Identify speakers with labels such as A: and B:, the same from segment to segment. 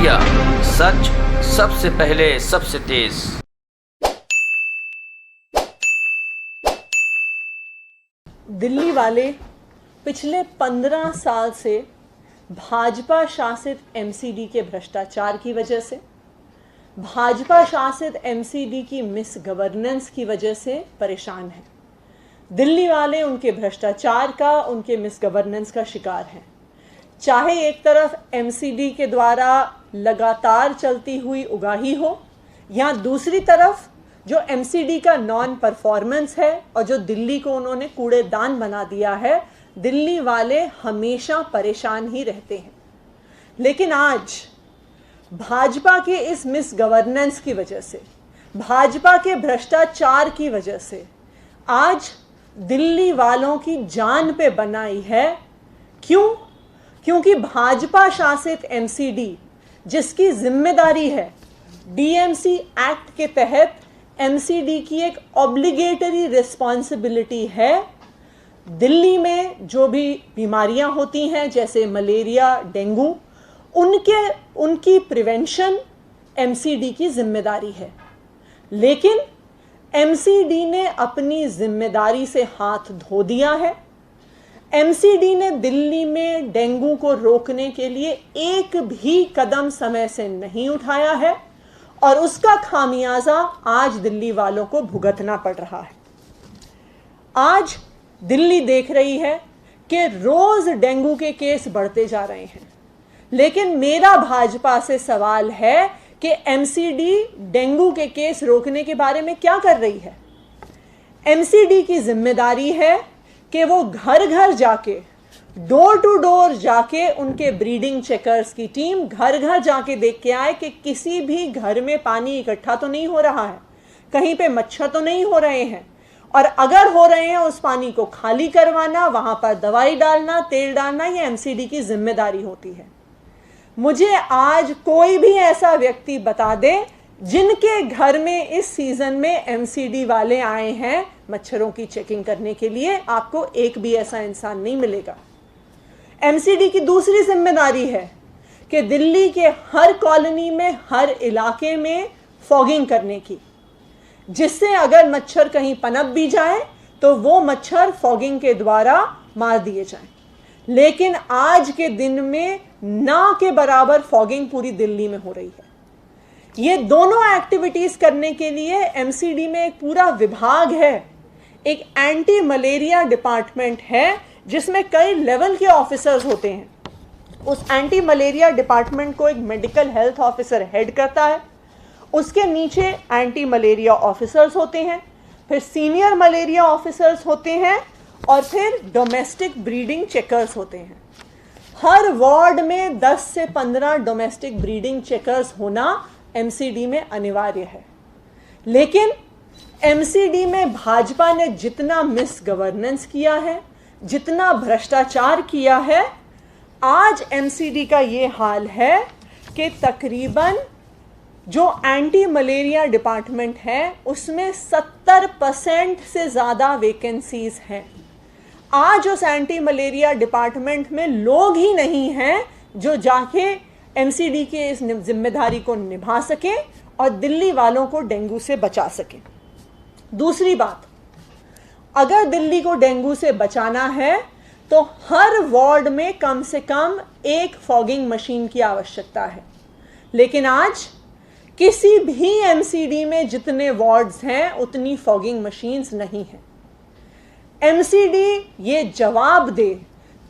A: India, सच सबसे पहले सबसे तेज।
B: दिल्ली वाले पिछले 15 साल से भाजपा शासित एमसीडी के भ्रष्टाचार की वजह से, भाजपा शासित एमसीडी की मिस गवर्नेंस की वजह से परेशान हैं। दिल्ली वाले उनके भ्रष्टाचार का, उनके मिस गवर्नेंस का शिकार हैं। चाहे एक तरफ एमसीडी के द्वारा लगातार चलती हुई उगाही हो, या दूसरी तरफ जो एमसीडी का नॉन परफॉर्मेंस है और जो दिल्ली को उन्होंने कूड़ेदान बना दिया है, दिल्ली वाले हमेशा परेशान ही रहते हैं। लेकिन आज भाजपा के इस मिस गवर्नेंस की वजह से, भाजपा के भ्रष्टाचार की वजह से आज दिल्ली वालों की जान पे बनाई है। क्यों? क्योंकि भाजपा शासित एमसीडी, जिसकी जिम्मेदारी है डीएमसी एक्ट के तहत एमसीडी की एक ऑब्लिगेटरी रिस्पॉन्सिबिलिटी है, दिल्ली में जो भी बीमारियां होती हैं जैसे मलेरिया, डेंगू, उनकी प्रिवेंशन एमसीडी की जिम्मेदारी है। लेकिन एमसीडी ने अपनी जिम्मेदारी से हाथ धो दिया है। एमसीडी ने दिल्ली में डेंगू को रोकने के लिए एक भी कदम समय से नहीं उठाया है और उसका खामियाजा आज दिल्ली वालों को भुगतना पड़ रहा है। आज दिल्ली देख रही है कि रोज डेंगू के केस बढ़ते जा रहे हैं, लेकिन मेरा भाजपा से सवाल है कि एमसीडी डेंगू के केस रोकने के बारे में क्या कर रही है। एमसीडी की जिम्मेदारी है कि वो घर घर जाके, डोर टू डोर जाके, उनके ब्रीडिंग चेकर्स की टीम घर घर जाके देख के आए कि किसी भी घर में पानी इकट्ठा तो नहीं हो रहा है, कहीं पे मच्छर तो नहीं हो रहे हैं, और अगर हो रहे हैं उस पानी को खाली करवाना, वहां पर दवाई डालना, तेल डालना, ये एमसीडी की जिम्मेदारी होती है। मुझे आज कोई भी ऐसा व्यक्ति बता दे जिनके घर में इस सीजन में एमसीडी वाले आए हैं मच्छरों की चेकिंग करने के लिए। आपको एक भी ऐसा इंसान नहीं मिलेगा। एमसीडी की दूसरी जिम्मेदारी है कि दिल्ली के हर कॉलोनी में, हर इलाके में फॉगिंग करने की, जिससे अगर मच्छर कहीं पनप भी जाए तो वो मच्छर फॉगिंग के द्वारा मार दिए जाएं। लेकिन आज के दिन में ना के बराबर फॉगिंग पूरी दिल्ली में हो रही है। ये दोनों एक्टिविटीज करने के लिए एमसीडी में एक पूरा विभाग है, एक एंटी मलेरिया डिपार्टमेंट है जिसमें कई लेवल के ऑफिसर्स होते हैं। उस एंटी मलेरिया डिपार्टमेंट को एक मेडिकल हेल्थ ऑफिसर हेड करता है, उसके नीचे एंटी मलेरिया ऑफिसर्स होते हैं, फिर सीनियर मलेरिया ऑफिसर्स होते हैं, और फिर डोमेस्टिक ब्रीडिंग चेकर्स होते हैं। हर वार्ड में 10 से 15 डोमेस्टिक ब्रीडिंग चेकर्स होना एमसीडी में अनिवार्य है। लेकिन एमसीडी में भाजपा ने जितना मिस गवर्नेंस किया है, जितना भ्रष्टाचार किया है, आज एमसीडी का ये हाल है कि तकरीबन जो एंटी मलेरिया डिपार्टमेंट है उसमें 70% से ज़्यादा वैकेंसीज हैं। आज उस एंटी मलेरिया डिपार्टमेंट में लोग ही नहीं हैं जो जाके एमसीडी के इस जिम्मेदारी को निभा सके और दिल्ली वालों को डेंगू से बचा सके। दूसरी बात, अगर दिल्ली को डेंगू से बचाना है तो हर वार्ड में कम से कम एक फॉगिंग मशीन की आवश्यकता है। लेकिन आज किसी भी एमसीडी में जितने वार्ड्स हैं उतनी फॉगिंग मशीन्स नहीं हैं। एमसीडी ये जवाब दे,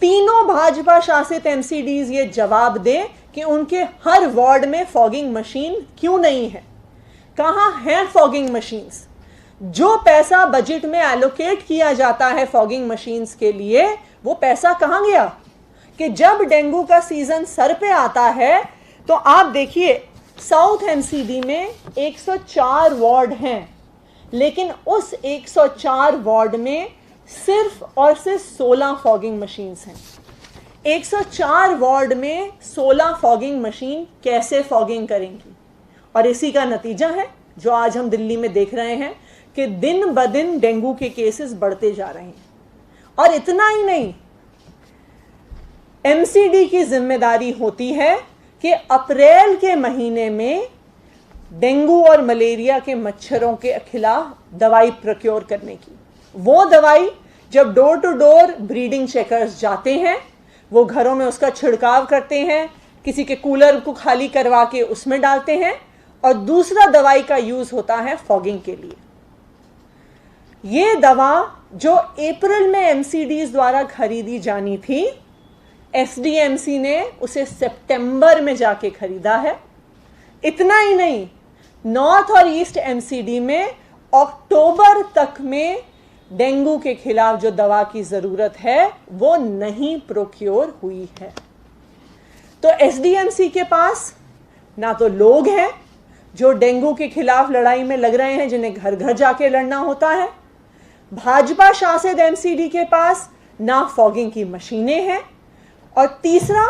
B: तीनों भाजपा शासित एमसीडीज ये जवाब दे कि उनके हर वार्ड में फॉगिंग मशीन क्यों नहीं है। कहाँ है फॉगिंग मशीन्स? जो पैसा बजट में एलोकेट किया जाता है फॉगिंग मशीन्स के लिए, वो पैसा कहाँ गया? कि जब डेंगू का सीजन सर पे आता है तो आप देखिए साउथ एमसीडी में 104 वार्ड हैं, लेकिन उस 104 वार्ड में सिर्फ और सिर्फ 16 फॉगिंग मशीन्स हैं। 104 वार्ड में 16 फॉगिंग मशीन कैसे फॉगिंग करेंगी? और इसी का नतीजा है जो आज हम दिल्ली में देख रहे हैं कि दिन ब दिन डेंगू के केसेस बढ़ते जा रहे हैं। और इतना ही नहीं, एमसीडी की जिम्मेदारी होती है कि अप्रैल के महीने में डेंगू और मलेरिया के मच्छरों के खिलाफ दवाई प्रोक्योर करने की। वो दवाई जब door to door breeding checkers जाते हैं, वो घरों में उसका छिड़काव करते हैं, किसी के कूलर को खाली करवा के उसमें डालते हैं, और दूसरा दवाई का यूज होता है फॉगिंग के लिए। ये दवा जो अप्रैल में एमसीडीज द्वारा खरीदी जानी थी, एसडीएमसी ने उसे सितंबर में जाके खरीदा है। इतना ही नहीं, नॉर्थ और ईस्ट एमसीडी में अक्टूबर तक में डेंगू के खिलाफ जो दवा की जरूरत है वो नहीं प्रोक्योर हुई है। तो एसडीएमसी के पास ना तो लोग हैं जो डेंगू के खिलाफ लड़ाई में लग रहे हैं, जिन्हें घर घर जाके लड़ना होता है। भाजपा शासित एमसीडी के पास ना फॉगिंग की मशीनें हैं, और तीसरा,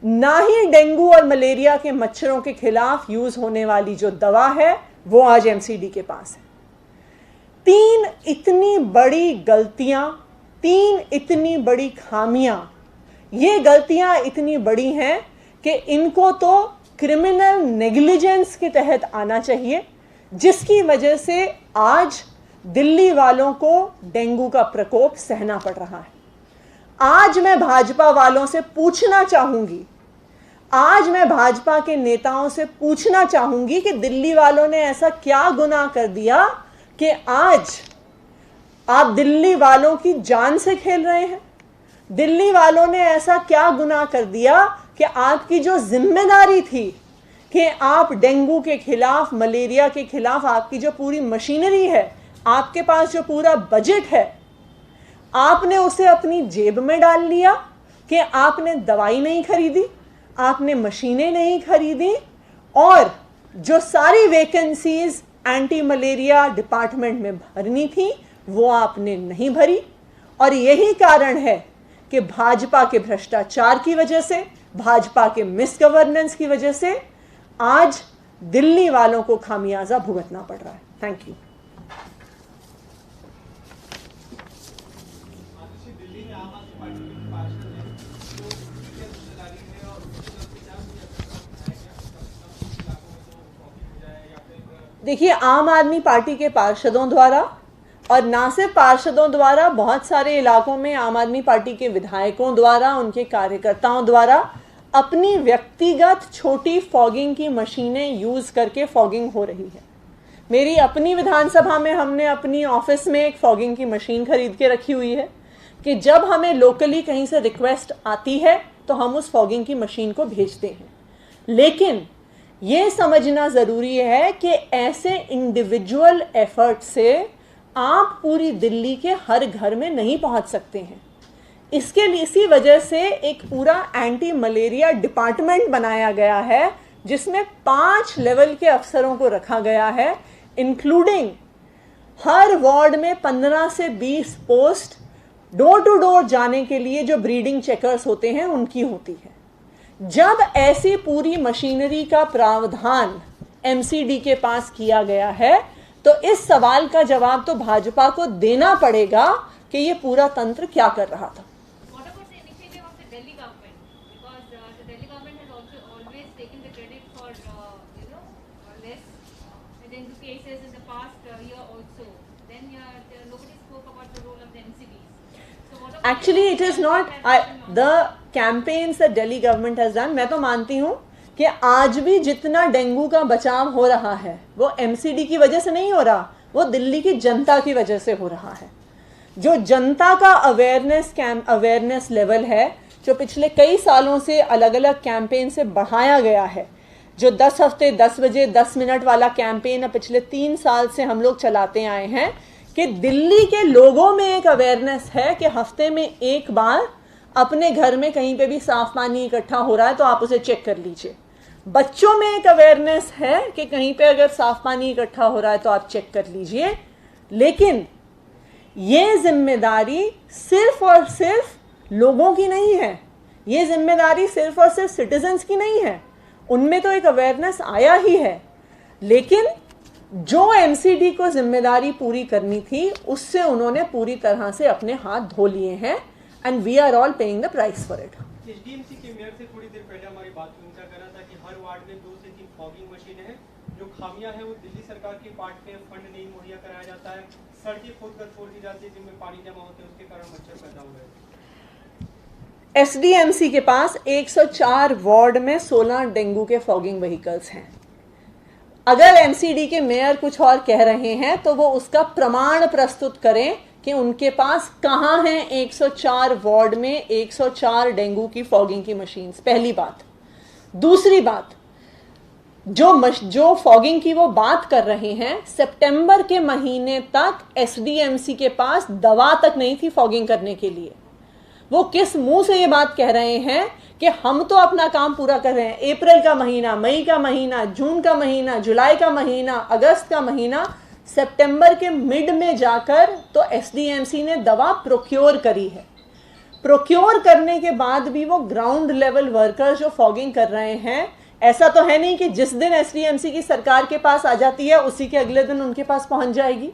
B: ना ही डेंगू और मलेरिया के मच्छरों के खिलाफ यूज होने वाली जो दवा है वो आज एमसीडी के पास है। तीन इतनी बड़ी गलतियां, तीन इतनी बड़ी खामियां, ये गलतियां इतनी बड़ी हैं कि इनको तो क्रिमिनल नेग्लिजेंस के तहत आना चाहिए, जिसकी वजह से आज दिल्ली वालों को डेंगू का प्रकोप सहना पड़ रहा है। आज मैं भाजपा वालों से पूछना चाहूंगी, आज मैं भाजपा के नेताओं से पूछना चाहूंगी कि दिल्ली वालों ने ऐसा क्या गुनाह कर दिया कि आज आप दिल्ली वालों की जान से खेल रहे हैं। दिल्ली वालों ने ऐसा क्या गुनाह कर दिया कि आपकी जो जिम्मेदारी थी कि आप डेंगू के खिलाफ, मलेरिया के खिलाफ, आपकी जो पूरी मशीनरी है, आपके पास जो पूरा बजट है, आपने उसे अपनी जेब में डाल लिया कि आपने दवाई नहीं खरीदी, आपने मशीनें नहीं खरीदी, और जो सारी वैकेंसीज एंटी मलेरिया डिपार्टमेंट में भरनी थी वो आपने नहीं भरी। और यही कारण है कि भाजपा के भ्रष्टाचार की वजह से, भाजपा के मिस गवर्नेंस की वजह से आज दिल्ली वालों को खामियाजा भुगतना पड़ रहा है। Thank you. देखिए, आम आदमी पार्टी के पार्षदों द्वारा, और ना सिर्फ पार्षदों द्वारा, बहुत सारे इलाकों में आम आदमी पार्टी के विधायकों द्वारा, उनके कार्यकर्ताओं द्वारा अपनी व्यक्तिगत छोटी फॉगिंग की मशीनें यूज करके फॉगिंग हो रही है। मेरी अपनी विधानसभा में हमने अपनी ऑफिस में एक फॉगिंग की मशीन खरीद के रखी हुई है कि जब हमें लोकली कहीं से रिक्वेस्ट आती है तो हम उस फॉगिंग की मशीन को भेजते हैं। लेकिन ये समझना ज़रूरी है कि ऐसे इंडिविजुअल एफर्ट से आप पूरी दिल्ली के हर घर में नहीं पहुंच सकते हैं। इसके लिए, इसी वजह से एक पूरा एंटी मलेरिया डिपार्टमेंट बनाया गया है, जिसमें 5 लेवल के अफसरों को रखा गया है, इंक्लूडिंग हर वार्ड में 15 से 20 पोस्ट डोर टू डोर जाने के लिए जो ब्रीडिंग चेकर्स होते हैं उनकी होती है। जब ऐसी पूरी मशीनरी का प्रावधान एमसीडी के पास किया गया है तो इस सवाल का जवाब तो भाजपा को देना पड़ेगा कि ये पूरा तंत्र क्या कर रहा था। Actually, it is not the campaigns that Delhi government has done. मैं तो मानती हूँ कि आज भी जितना डेंगू का बचाव हो रहा है वो एमसीडी की वजह से नहीं हो रहा, वो दिल्ली की जनता की वजह से हो रहा है। जो जनता का अवेयरनेस लेवल है, जो पिछले कई सालों से अलग अलग कैंपेन से बढ़ाया गया है, जो 10 हफ्ते 10 बजे 10 मिनट वाला कैंपेन पिछले 3 साल से हम लोग चलाते आए हैं, कि दिल्ली के लोगों में एक अवेयरनेस है कि हफ्ते में एक बार अपने घर में कहीं पे भी साफ पानी इकट्ठा हो रहा है तो आप उसे चेक कर लीजिए। बच्चों में एक अवेयरनेस है कि कहीं पे अगर साफ पानी इकट्ठा हो रहा है तो आप चेक कर लीजिए। लेकिन ये जिम्मेदारी सिर्फ और सिर्फ लोगों की नहीं है, ये जिम्मेदारी सिर्फ और सिर्फ सिटीजन्स की नहीं है। उनमें तो एक अवेयरनेस आया ही है, लेकिन जो एमसीडी को जिम्मेदारी पूरी करनी थी उससे उन्होंने पूरी तरह से अपने हाथ धो लिए हैं, and we are all paying the price for it.
C: SDMC के मेयर से थोड़ी देर पहले हमारी बात हुई, उनका कहना था कि फॉगिंग मशीन है, जो खामियां हैं वो दिल्ली सरकार के पार्ट में फंड नहीं मुहैया कराया जाता है, सड़कें खोदकर छोड़ दी जाती है जिनमें पानी जमा होते हैं, उसके कारण मच्छर पैदा हुए हैं।
B: एसडीएमसी के पास 104 वार्ड में 16 डेंगू के फॉगिंग व्हीकल्स हैं। अगर एमसीडी के मेयर कुछ और कह रहे हैं तो वो उसका प्रमाण प्रस्तुत करें कि उनके पास कहां हैं 104 वार्ड में 104 डेंगू की फॉगिंग की मशीन्स। पहली बात। दूसरी बात, जो फॉगिंग की वो बात कर रहे हैं, सितंबर के महीने तक एसडीएमसी के पास दवा तक नहीं थी फॉगिंग करने के लिए। वो किस मुंह से ये बात कह रहे हैं कि हम तो अपना काम पूरा कर रहे हैं। अप्रैल का महीना, मई का महीना, जून का महीना, जुलाई का महीना, अगस्त का महीना, सितंबर के मिड में जाकर तो एसडीएमसी ने दवा प्रोक्योर करी है। प्रोक्योर करने के बाद भी वो ग्राउंड लेवल वर्कर्स जो फॉगिंग कर रहे हैं, ऐसा तो है नहीं कि जिस दिन एसडीएमसी की सरकार के पास आ जाती है उसी के अगले दिन उनके पास पहुंच जाएगी।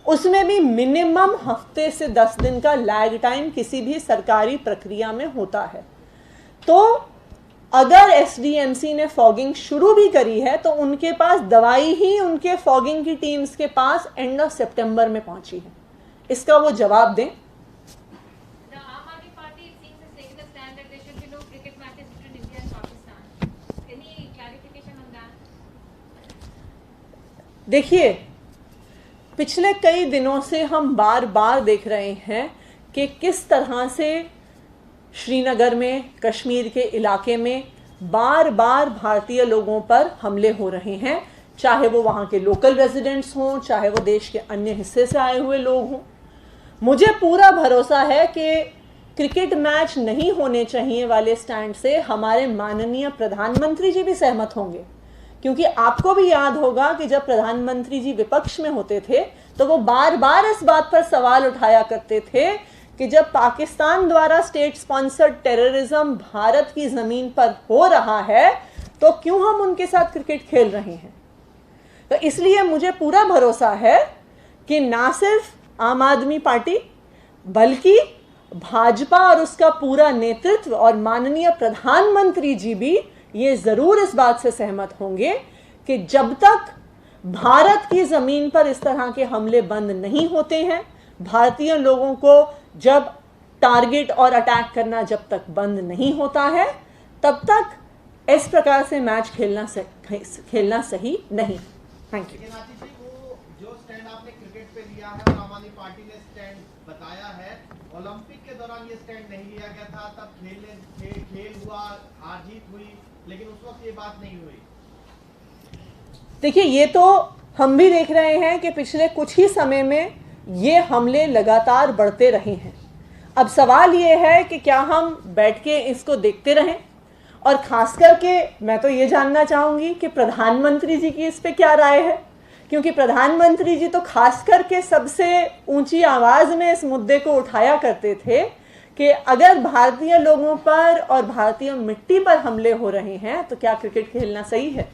B: उसमें भी मिनिमम हफ्ते से 10 दिन का लैग टाइम किसी भी सरकारी प्रक्रिया में होता है। तो अगर एसडीएमसी ने फॉगिंग शुरू भी करी है तो उनके पास दवाई ही उनके फॉगिंग की टीम्स के पास एंड ऑफ सितंबर में पहुंची है। इसका वो जवाब दें। देखिए, पिछले कई दिनों से हम बार बार देख रहे हैं कि किस तरह से श्रीनगर में, कश्मीर के इलाके में बार बार भारतीय लोगों पर हमले हो रहे हैं, चाहे वो वहाँ के लोकल रेजिडेंट्स हों, चाहे वो देश के अन्य हिस्से से आए हुए लोग हों। मुझे पूरा भरोसा है कि क्रिकेट मैच नहीं होने चाहिए वाले स्टैंड से हमारे माननीय प्रधानमंत्री जी भी सहमत होंगे, क्योंकि आपको भी याद होगा कि जब प्रधानमंत्री जी विपक्ष में होते थे तो वो बार बार इस बात पर सवाल उठाया करते थे कि जब पाकिस्तान द्वारा स्टेट स्पॉन्सर्ड टेररिज्म भारत की जमीन पर हो रहा है तो क्यों हम उनके साथ क्रिकेट खेल रहे हैं। तो इसलिए मुझे पूरा भरोसा है कि ना सिर्फ आम आदमी पार्टी बल्कि भाजपा और उसका पूरा नेतृत्व और माननीय प्रधानमंत्री जी भी ये जरूर इस बात से सहमत होंगे कि जब तक भारत की जमीन पर इस तरह के हमले बंद नहीं होते हैं, भारतीय लोगों को जब टारगेट और अटैक करना जब तक बंद नहीं होता है, तब तक इस प्रकार से मैच खेलना सही नहीं। Thank you.
D: वो जो स्टैंड आपने क्रिकेट पे लिया है और आम आदमी पार्टी ने स्टैंड बताया है, ओलंपिक के दौरान ये स्टैंड नहीं लिया गया था, तब खेल हुआ, हार जीत हुई, लेकिन उस वक्त ये बात नहीं हुई।
B: देखिए, ये तो हम भी देख रहे हैं कि पिछले कुछ ही समय में ये हमले लगातार बढ़ते रहे हैं। अब सवाल ये है कि क्या हम बैठ के इसको देखते रहें, और खास करके मैं तो ये जानना चाहूंगी कि प्रधानमंत्री जी की इस पे क्या राय है, क्योंकि प्रधानमंत्री जी तो खास करके सबसे ऊंची आवाज में इस मुद्दे को उठाया करते थे कि अगर भारतीय लोगों पर और भारतीय मिट्टी पर हमले हो रहे हैं तो क्या क्रिकेट खेलना सही है।